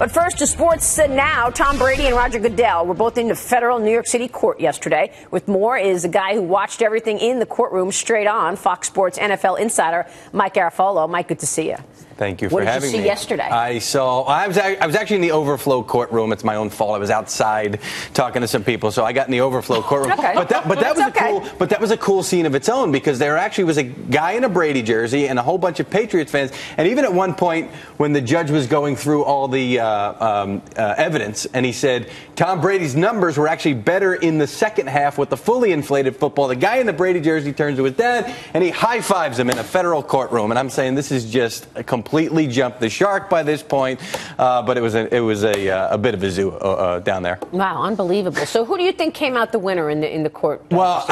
But first to sports now. Tom Brady and Roger Goodell were both in the federal New York City court yesterday. With more is a guy who watched everything in the courtroom straight on, Fox Sports NFL insider Mike Garafolo. Mike, good to see you. Thank you for having me. What did you see yesterday? I was actually in the overflow courtroom. It's my own fault. I was outside talking to some people, so I got in the overflow courtroom. Okay. But that was a cool scene of its own, because there actually was a guy in a Brady jersey and a whole bunch of Patriots fans. And even at one point, when the judge was going through all the evidence, and he said Tom Brady's numbers were actually better in the second half with the fully inflated football. The guy in the Brady jersey turns to his dad and he high fives him in a federal courtroom. And I'm saying this is just a completely jumped the shark by this point, but it was a bit of a zoo down there. Wow, unbelievable. So who do you think came out the winner in the court? Well,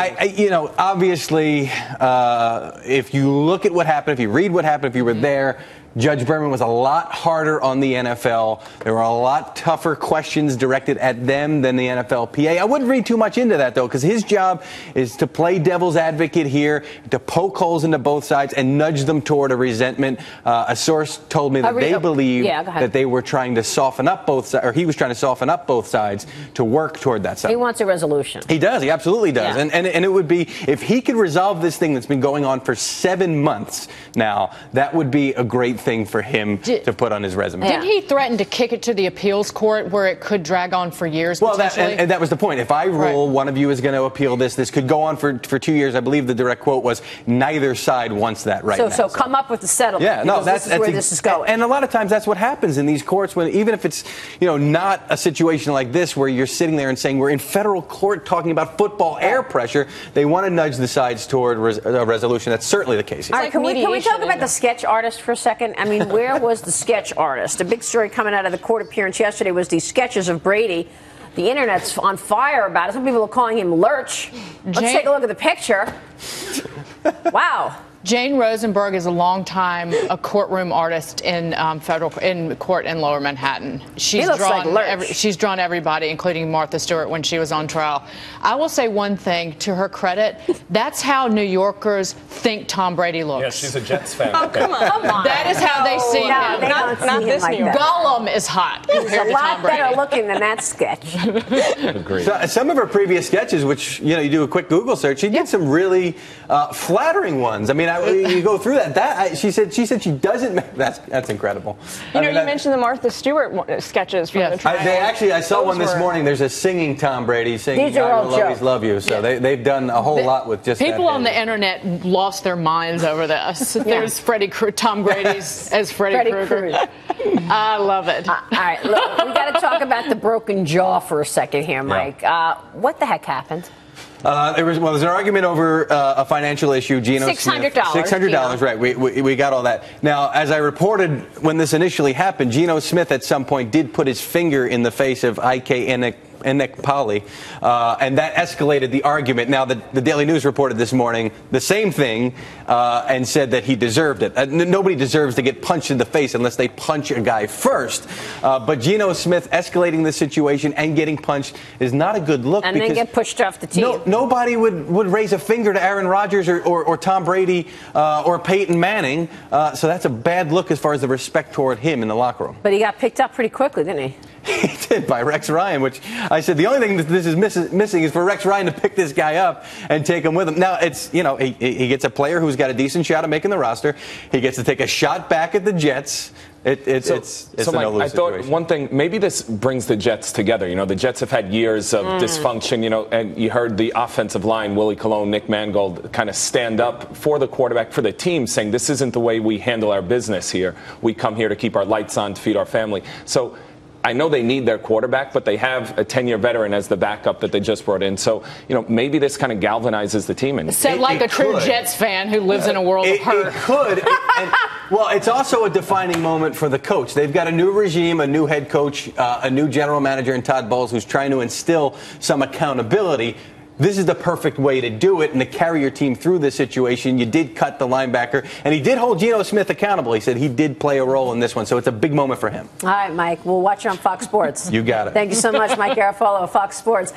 obviously, if you look at what happened, if you read what happened, if you were there, Judge Berman was a lot harder on the NFL. There were a lot tougher questions directed at them than the NFLPA. I wouldn't read too much into that, though, because his job is to play devil's advocate here, to poke holes into both sides and nudge them toward a resentment. A source told me that they believe that they were trying to soften up both sides, or he was trying to soften up both sides to work toward that side. He wants a resolution. He does. He absolutely does. Yeah. And it would be, if he could resolve this thing that's been going on for 7 months now, that would be a great thing for him to put on his resume. Didn't he threaten to kick it to the appeals court where it could drag on for years? Well, and that was the point. If I rule one of you is going to appeal this could go on for 2 years. I believe the direct quote was, neither side wants that right now. So come up with a settlement. Yeah, no, that's where this is going. And a lot of times that's what happens in these courts, when even if it's not a situation like this where you're sitting there and saying we're in federal court talking about football air pressure, they want to nudge the sides toward a resolution. That's certainly the case here. All right, can we talk about the sketch artist for a second? I mean, where was the sketch artist? A big story coming out of the court appearance yesterday was these sketches of Brady. The internet's on fire about it. Some people are calling him Lurch. Let's take a look at the picture. Wow. Jane Rosenberg is a longtime courtroom artist in court in Lower Manhattan. She's drawn everybody, including Martha Stewart, when she was on trial. I will say one thing to her credit: that's how New Yorkers think Tom Brady looks. Yeah, she's a Jets fan. Oh, come on. That is how they see him. Not this New York. Gollum is hot. He's a lot better looking than that sketch. Agreed. So, some of her previous sketches, which you do a quick Google search, she did some really flattering ones. I mean, you go through that. She said she doesn't. That's incredible. You mentioned the Martha Stewart sketches from the trial. I saw one this morning. There's a singing Tom Brady singing "I Will Always Love You." So they've done a whole lot with just people that on the internet lost their minds over this. There's Tom Brady's as Freddy Krueger. I love it. All right, look, we got to talk about the broken jaw for a second here, Mike. What the heck happened? There's an argument over a financial issue. Geno $600. $600, right. We got all that. Now, as I reported when this initially happened, Geno Smith at some point did put his finger in the face of I.K. Enek-Pali, and that escalated the argument. Now, the Daily News reported this morning the same thing and said that he deserved it. Nobody deserves to get punched in the face unless they punch a guy first. But Geno Smith escalating the situation and getting punched is not a good look. And then get pushed off the team. Nobody would raise a finger to Aaron Rodgers or Tom Brady or Peyton Manning. So that's a bad look as far as the respect toward him in the locker room. But he got picked up pretty quickly, didn't he? He did, by Rex Ryan, which I said the only thing that this is missing is for Rex Ryan to pick this guy up and take him with him. Now, it's, he gets a player who's got a decent shot at making the roster. He gets to take a shot back at the Jets. It's a no-lose I thought situation. one thing, maybe this brings the Jets together. The Jets have had years of dysfunction, and you heard the offensive line, Willie Colon, Nick Mangold, kind of stand up for the quarterback, for the team, saying this isn't the way we handle our business here. We come here to keep our lights on, to feed our family. So I know they need their quarterback, but they have a 10-year veteran as the backup that they just brought in. So, maybe this kind of galvanizes the team. And so like a true Jets fan who lives in a world of hurt. It could. Well, it's also a defining moment for the coach. They've got a new regime, a new head coach, a new general manager in Todd Bowles, who's trying to instill some accountability. This is the perfect way to do it and to carry your team through this situation. You did cut the linebacker, and he did hold Geno Smith accountable. He said he did play a role in this one, so it's a big moment for him. All right, Mike. We'll watch you on Fox Sports. You got it. Thank you so much, Mike Garafolo of Fox Sports.